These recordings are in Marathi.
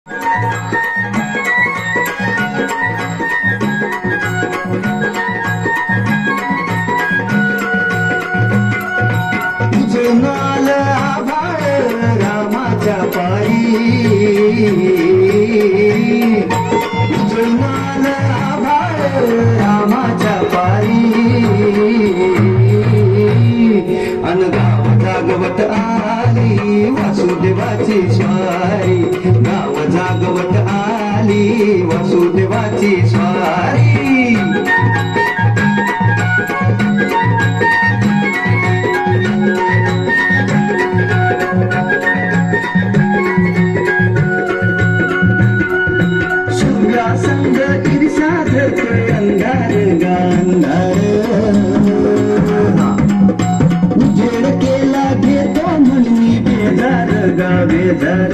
उजळणाल आभाळ रामाच्या पायी, उजळणाल आभाळ रामाच्या पायी, अन गाव जागवत आली वासुदेवाची स्वारी, गाव जागवत आली वासुदेवाची स्वारी. संग ईर्षा धरते अंधार गांधार, उजेड केला घेतो म्हणून बेजार गा बेजार.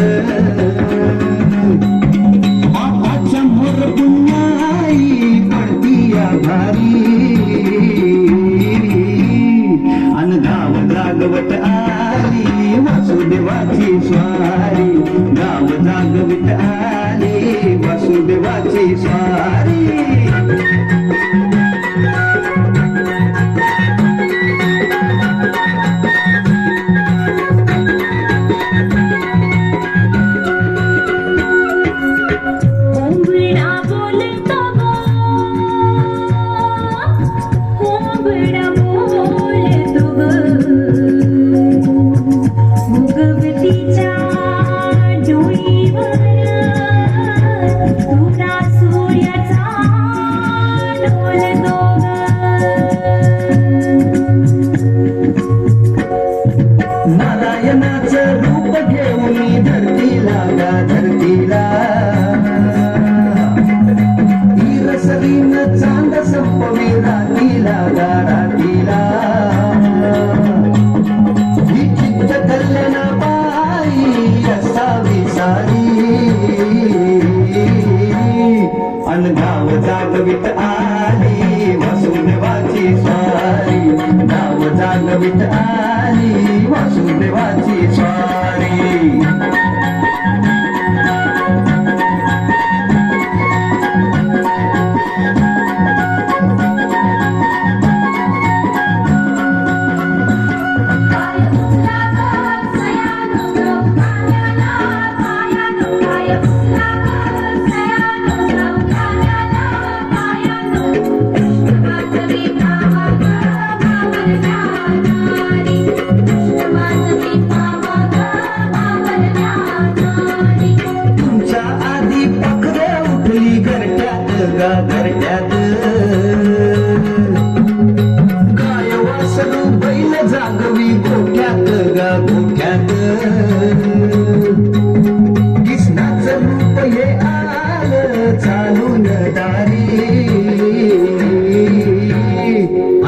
बापाच्या मोर पुण्याई पडती आभारी, अन गाव जागवत आली वासुदेवाची स्वारी, गाव जागवत आली वासुदेवाची स्वारी. नारायणाचं रूप घेऊन धरतीला गा धरतीला, ईरसरीन चांद संपवी रातीला गा रातीला. विचित्र कल्याणाबाई असावी सारी, अन गाव जागवित आली वासुदेवाची स्वारी, गाव जागवित आली वासुदेवाची स्वारी. घरट्यात काय वासरू बैल जागवी गोठ्यात गा गोठ्यात. कृष्णाचं रूप हे आलं चालून दारी,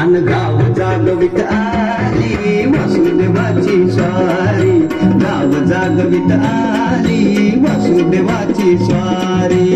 अन गाव जागवित आली वासुदेवाची स्वारी, गाव जागवित आली वासुदेवाची स्वारी.